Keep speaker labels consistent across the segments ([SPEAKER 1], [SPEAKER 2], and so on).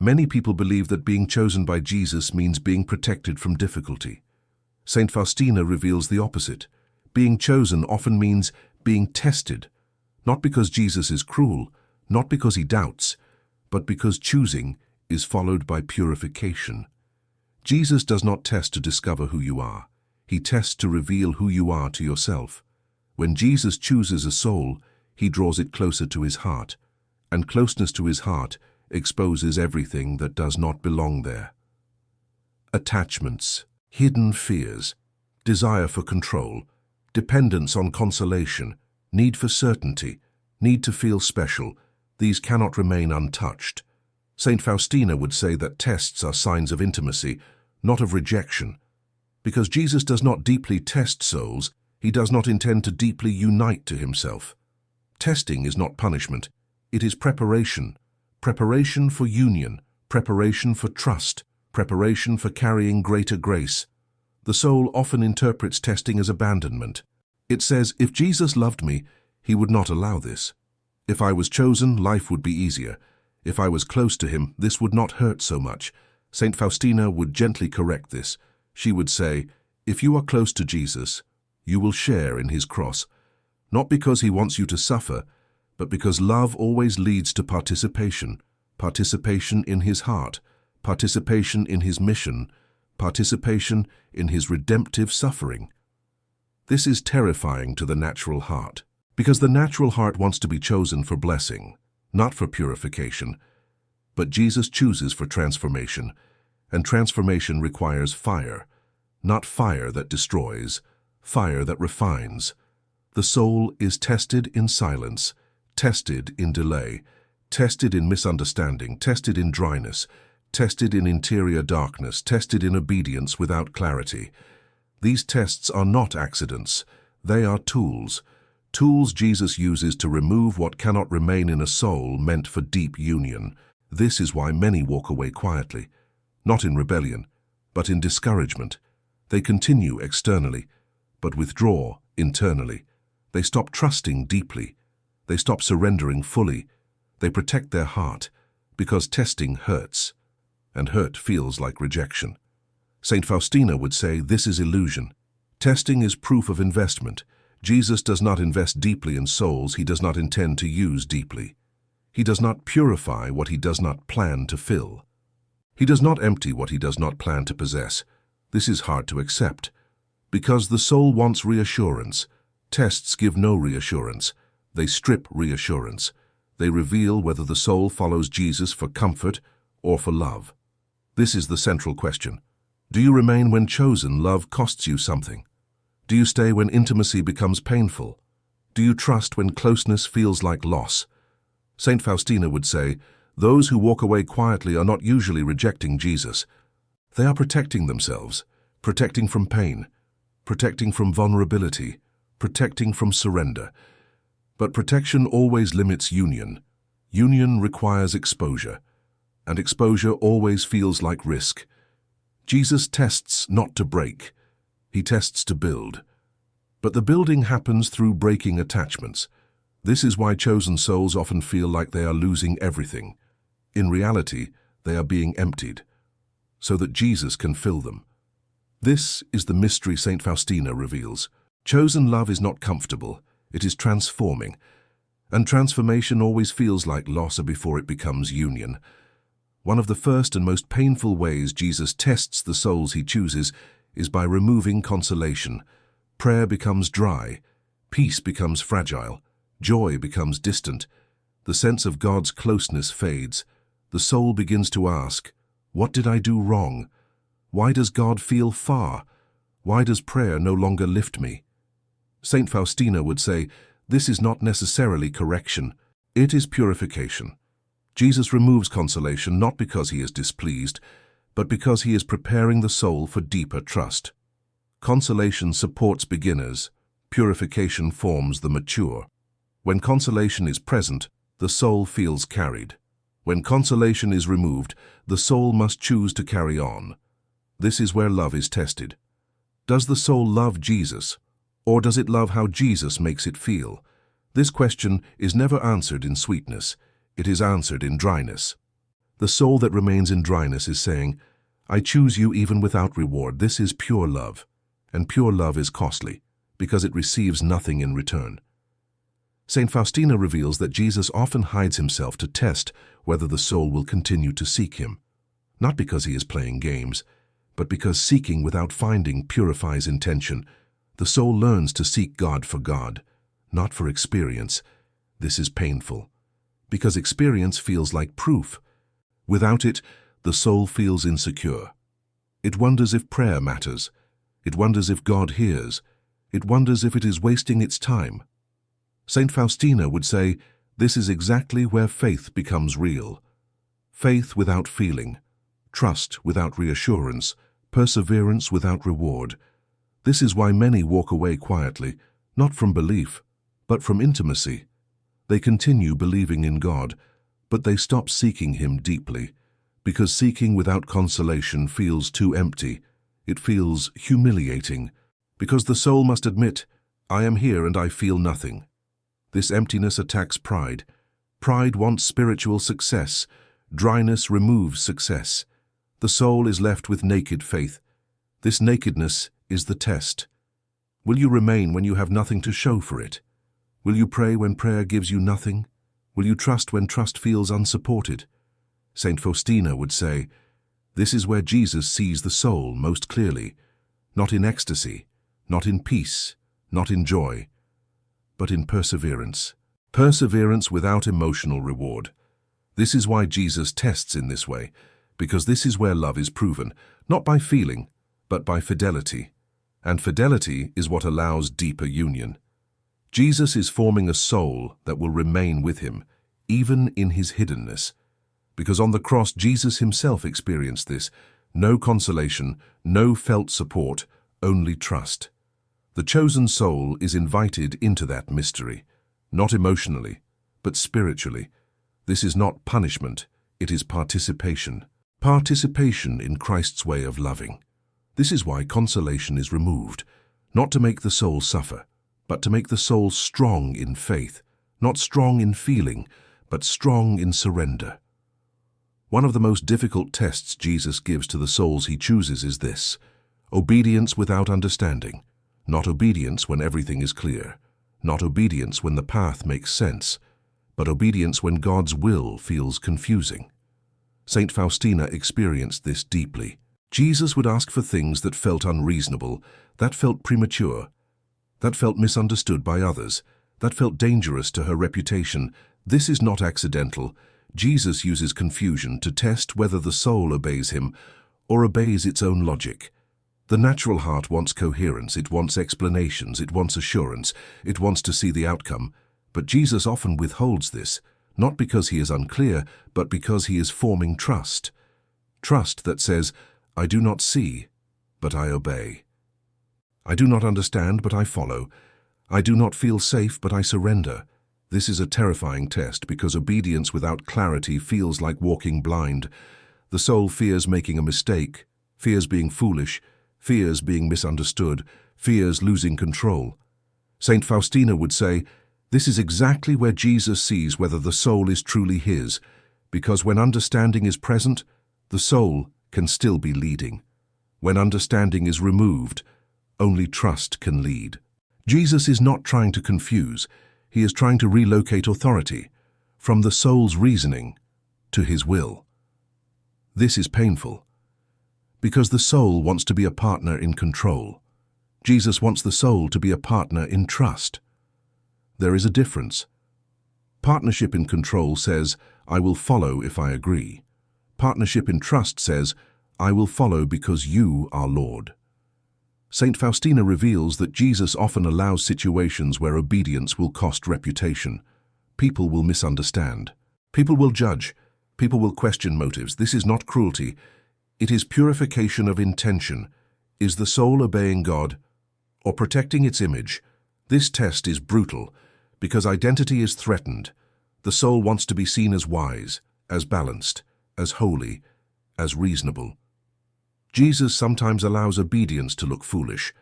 [SPEAKER 1] Many people believe that being chosen by Jesus means being protected from difficulty. Saint Faustina reveals the opposite. Being chosen often means being tested, not because Jesus is cruel, not because he doubts, but because choosing is followed by purification. Jesus does not test to discover who you are. He tests to reveal who you are to yourself. When Jesus chooses a soul, he draws it closer to his heart, and closeness to his heart exposes everything that does not belong there. Attachments, hidden fears, desire for control, dependence on consolation, need for certainty, need to feel special, these cannot remain untouched. Saint Faustina would say that tests are signs of intimacy, not of rejection. Because Jesus does not deeply test souls, he does not intend to deeply unite to himself. Testing is not punishment, it is preparation. Preparation for union, preparation for trust, preparation for carrying greater grace. The soul often interprets testing as abandonment. It says, if Jesus loved me, he would not allow this. If I was chosen, life would be easier. If I was close to him, this would not hurt so much. Saint Faustina would gently correct this. She would say, if you are close to Jesus, you will share in his cross, not because he wants you to suffer, but because love always leads to participation, participation in his heart, participation in his mission, participation in his redemptive suffering. This is terrifying to the natural heart, because the natural heart wants to be chosen for blessing, not for purification. But Jesus chooses for transformation, and transformation requires fire, not fire that destroys, fire that refines. The soul is tested in silence, tested in delay, tested in misunderstanding, tested in dryness, tested in interior darkness, tested in obedience without clarity. These tests are not accidents, they are tools. Tools Jesus uses to remove what cannot remain in a soul meant for deep union. This is why many walk away quietly, not in rebellion, but in discouragement. They continue externally, but withdraw internally. They stop trusting deeply. They stop surrendering fully. They protect their heart, because testing hurts, and hurt feels like rejection. Saint Faustina would say this is illusion. Testing is proof of investment. Jesus does not invest deeply in souls he does not intend to use deeply. He does not purify what he does not plan to fill. He does not empty what he does not plan to possess. This is hard to accept. Because the soul wants reassurance, tests give no reassurance. They strip reassurance. They reveal whether the soul follows Jesus for comfort or for love. This is the central question. Do you remain when chosen love costs you something? Do you stay when intimacy becomes painful? Do you trust when closeness feels like loss? Saint Faustina would say, those who walk away quietly are not usually rejecting Jesus. They are protecting themselves, protecting from pain, protecting from vulnerability, protecting from surrender. But protection always limits union. Union requires exposure, and exposure always feels like risk. Jesus tests not to break, he tests to build. But the building happens through breaking attachments. This is why chosen souls often feel like they are losing everything. In reality, they are being emptied, so that Jesus can fill them. This is the mystery Saint Faustina reveals. Chosen love is not comfortable, it is transforming. And transformation always feels like loss before it becomes union. One of the first and most painful ways Jesus tests the souls he chooses is by removing consolation. Prayer becomes dry, peace becomes fragile, joy becomes distant. The sense of God's closeness fades. The soul begins to ask, what did I do wrong? Why does God feel far? Why does prayer no longer lift me? Saint Faustina would say, this is not necessarily correction, it is purification. Jesus removes consolation not because he is displeased, but because he is preparing the soul for deeper trust. Consolation supports beginners, purification forms the mature. When consolation is present, the soul feels carried. When consolation is removed, the soul must choose to carry on. This is where love is tested. Does the soul love Jesus, or does it love how Jesus makes it feel? This question is never answered in sweetness, it is answered in dryness. The soul that remains in dryness is saying, I choose you even without reward. This is pure love, and pure love is costly, because it receives nothing in return. Saint Faustina reveals that Jesus often hides himself to test whether the soul will continue to seek him, not because he is playing games, but because seeking without finding purifies intention. The soul learns to seek God for God, not for experience. This is painful, because experience feels like proof. Without it, the soul feels insecure. It wonders if prayer matters. It wonders if God hears. It wonders if it is wasting its time. Saint Faustina would say, this is exactly where faith becomes real. Faith without feeling, trust without reassurance, perseverance without reward. This is why many walk away quietly, not from belief, but from intimacy. They continue believing in God, but they stop seeking him deeply, because seeking without consolation feels too empty. It feels humiliating, because the soul must admit, I am here and I feel nothing. This emptiness attacks pride. Pride wants spiritual success. Dryness removes success. The soul is left with naked faith. This nakedness is the test. Will you remain when you have nothing to show for it? Will you pray when prayer gives you nothing? Will you trust when trust feels unsupported? Saint Faustina would say, this is where Jesus sees the soul most clearly, not in ecstasy, not in peace, not in joy, but in perseverance. Perseverance without emotional reward. This is why Jesus tests in this way, because this is where love is proven, not by feeling, but by fidelity. And fidelity is what allows deeper union. Jesus is forming a soul that will remain with him, even in his hiddenness. Because on the cross, Jesus himself experienced this. No consolation, no felt support, only trust. The chosen soul is invited into that mystery, not emotionally, but spiritually. This is not punishment, it is participation. Participation in Christ's way of loving. This is why consolation is removed, not to make the soul suffer, but to make the soul strong in faith, not strong in feeling, but strong in surrender. One of the most difficult tests Jesus gives to the souls he chooses is this: obedience without understanding. Not obedience when everything is clear, not obedience when the path makes sense, but obedience when God's will feels confusing. Saint Faustina experienced this deeply. Jesus would ask for things that felt unreasonable, that felt premature, that felt misunderstood by others, that felt dangerous to her reputation. This is not accidental. Jesus uses confusion to test whether the soul obeys him or obeys its own logic. The natural heart wants coherence, it wants explanations, it wants assurance, it wants to see the outcome. But Jesus often withholds this, not because he is unclear, but because he is forming trust. Trust that says, I do not see, but I obey. I do not understand, but I follow. I do not feel safe, but I surrender. This is a terrifying test because obedience without clarity feels like walking blind. The soul fears making a mistake, fears being foolish, fears being misunderstood, fears losing control. Saint Faustina would say, this is exactly where Jesus sees whether the soul is truly his, because when understanding is present, the soul can still be leading. When understanding is removed, only trust can lead. Jesus is not trying to confuse, he is trying to relocate authority from the soul's reasoning to his will. This is painful, because the soul wants to be a partner in control. Jesus wants the soul to be a partner in trust. There is a difference. Partnership in control says, I will follow if I agree. Partnership in trust says, I will follow because you are Lord. Saint Faustina reveals that Jesus often allows situations where obedience will cost reputation. People will misunderstand. People will judge. People will question motives. This is not cruelty. It is purification of intention. Is the soul obeying God or protecting its image? This test is brutal because identity is threatened. The soul wants to be seen as wise, as balanced, as holy, as reasonable. Jesus sometimes allows obedience to look foolish,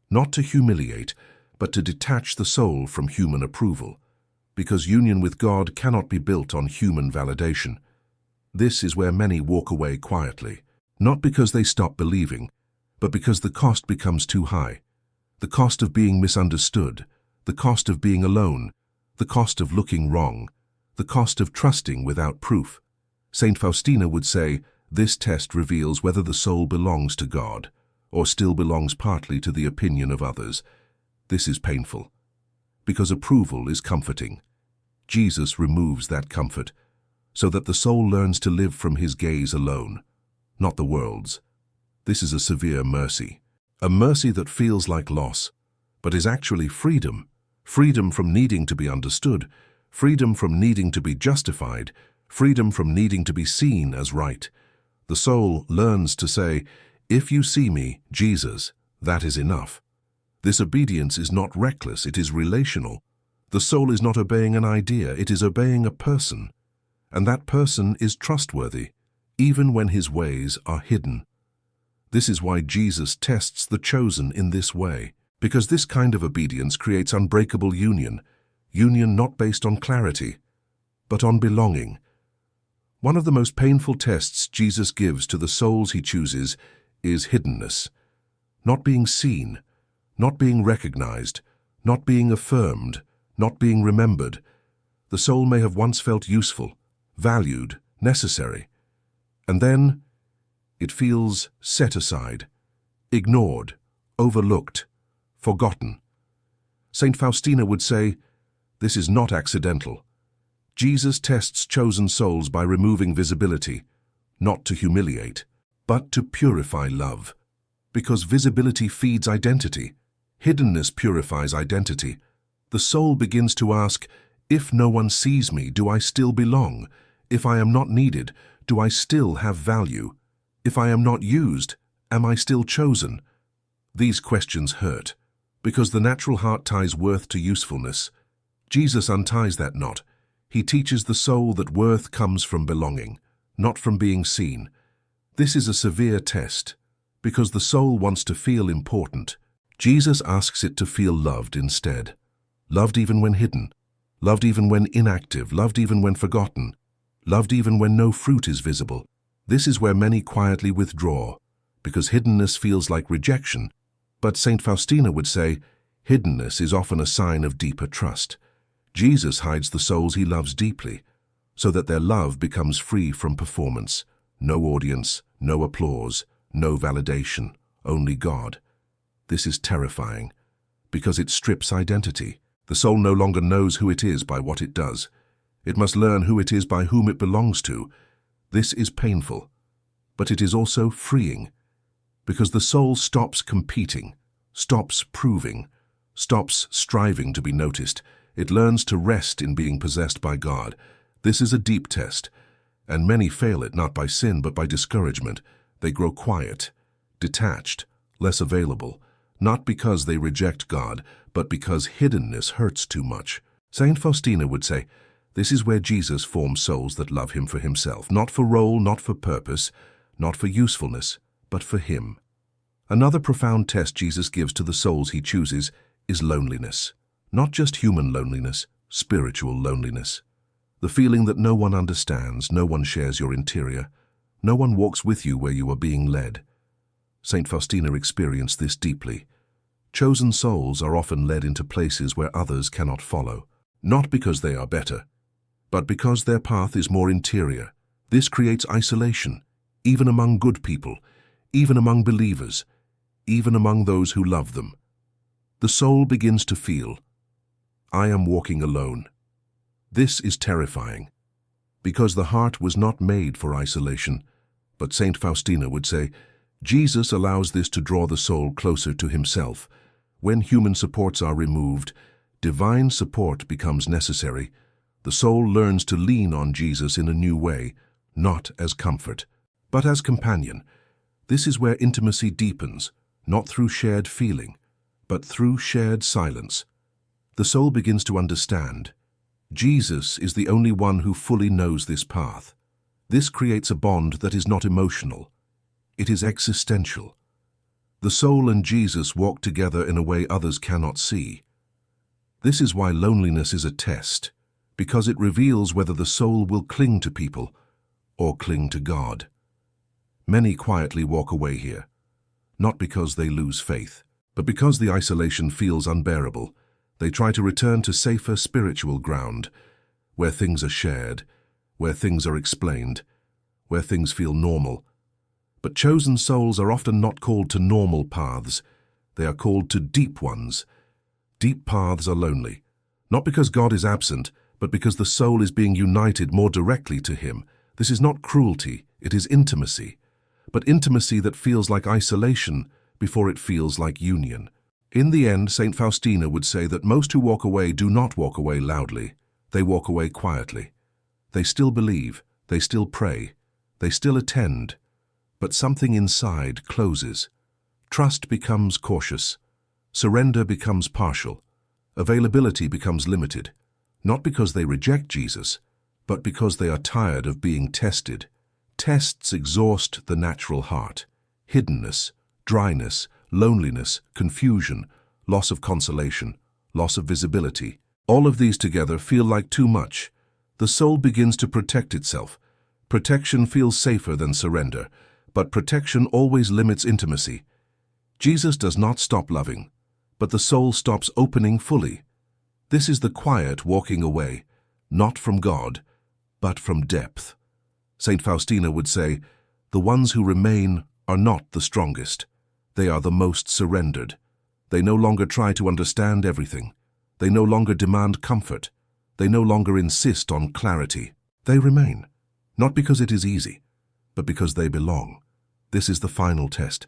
[SPEAKER 1] not to humiliate, but to detach the soul from human approval, because union with God cannot be built on human validation. This is where many walk away quietly, not because they stop believing, but because the cost becomes too high. The cost of being misunderstood, the cost of being alone, the cost of looking wrong, the cost of trusting without proof. Saint Faustina would say, this test reveals whether the soul belongs to God, or still belongs partly to the opinion of others. This is painful, because approval is comforting. Jesus removes that comfort, so that the soul learns to live from his gaze alone, not the world's. This is a severe mercy, a mercy that feels like loss, but is actually freedom. Freedom from needing to be understood, freedom from needing to be justified, freedom from needing to be seen as right. The soul learns to say, if you see me, Jesus, that is enough. This obedience is not reckless, it is relational. The soul is not obeying an idea, it is obeying a person. And that person is trustworthy, even when his ways are hidden. This is why Jesus tests the chosen in this way, because this kind of obedience creates unbreakable union not based on clarity, but on belonging. One of the most painful tests Jesus gives to the souls he chooses is hiddenness. Not being seen, not being recognized, not being affirmed, not being remembered. The soul may have once felt useful, valued, necessary, and then it feels set aside, ignored, overlooked, forgotten. Saint Faustina would say, this is not accidental. Jesus tests chosen souls by removing visibility, not to humiliate, but to purify love. Because visibility feeds identity, hiddenness purifies identity. The soul begins to ask, if no one sees me, do I still belong? If I am not needed, do I still have value? If I am not used, am I still chosen? These questions hurt, because the natural heart ties worth to usefulness. Jesus unties that knot. He teaches the soul that worth comes from belonging, not from being seen. This is a severe test, because the soul wants to feel important. Jesus asks it to feel loved instead. Loved even when hidden, loved even when inactive, loved even when forgotten, loved even when no fruit is visible. This is where many quietly withdraw, because hiddenness feels like rejection. But Saint Faustina would say, hiddenness is often a sign of deeper trust. Jesus hides the souls he loves deeply, so that their love becomes free from performance. No audience, no applause, no validation, only God. This is terrifying, because it strips identity. The soul no longer knows who it is by what it does. It must learn who it is by whom it belongs to. This is painful, but it is also freeing, because the soul stops competing, stops proving, stops striving to be noticed. It learns to rest in being possessed by God. This is a deep test, and many fail it not by sin but by discouragement. They grow quiet, detached, less available, not because they reject God, but because hiddenness hurts too much. Saint Faustina would say, this is where Jesus forms souls that love him for himself, not for role, not for purpose, not for usefulness, but for him. Another profound test Jesus gives to the souls he chooses is loneliness. Not just human loneliness, spiritual loneliness. The feeling that no one understands, no one shares your interior, no one walks with you where you are being led. Saint Faustina experienced this deeply. Chosen souls are often led into places where others cannot follow, not because they are better, but because their path is more interior. This creates isolation, even among good people, even among believers, even among those who love them. The soul begins to feel, I am walking alone. This is terrifying, because the heart was not made for isolation. But Saint Faustina would say, Jesus allows this to draw the soul closer to himself. When human supports are removed, divine support becomes necessary. The soul learns to lean on Jesus in a new way, not as comfort, but as companion. This is where intimacy deepens, not through shared feeling, but through shared silence. The soul begins to understand. Jesus is the only one who fully knows this path. This creates a bond that is not emotional. It is existential. The soul and Jesus walk together in a way others cannot see. This is why loneliness is a test, because it reveals whether the soul will cling to people or cling to God. Many quietly walk away here, not because they lose faith, but because the isolation feels unbearable. They try to return to safer spiritual ground, where things are shared, where things are explained, where things feel normal. But chosen souls are often not called to normal paths. They are called to deep ones. Deep paths are lonely, not because God is absent, but because the soul is being united more directly to Him. This is not cruelty, it is intimacy, but intimacy that feels like isolation before it feels like union. In the end, Saint Faustina would say that most who walk away do not walk away loudly. They walk away quietly. They still believe, they still pray, they still attend, but something inside closes. Trust becomes cautious. Surrender becomes partial. Availability becomes limited, not because they reject Jesus, but because they are tired of being tested. Tests exhaust the natural heart. Hiddenness, dryness, loneliness, confusion, loss of consolation, loss of visibility. All of these together feel like too much. The soul begins to protect itself. Protection feels safer than surrender, but protection always limits intimacy. Jesus does not stop loving, but the soul stops opening fully. This is the quiet walking away, not from God, but from depth. Saint Faustina would say, "The ones who remain are not the strongest. They are the most surrendered. They no longer try to understand everything. They no longer demand comfort. They no longer insist on clarity. They remain, not because it is easy, but because they belong." This is the final test.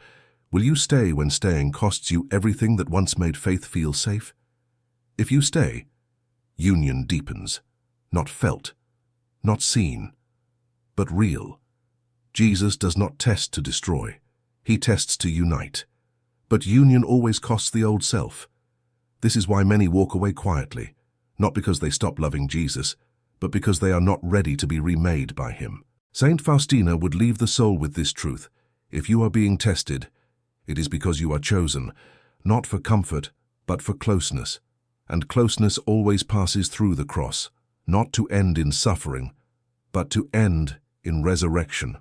[SPEAKER 1] Will you stay when staying costs you everything that once made faith feel safe? If you stay, union deepens, not felt, not seen, but real. Jesus does not test to destroy. He tests to unite. But union always costs the old self. This is why many walk away quietly, not because they stop loving Jesus, but because they are not ready to be remade by Him. Saint Faustina would leave the soul with this truth. If you are being tested, it is because you are chosen, not for comfort, but for closeness. And closeness always passes through the cross, not to end in suffering, but to end in resurrection.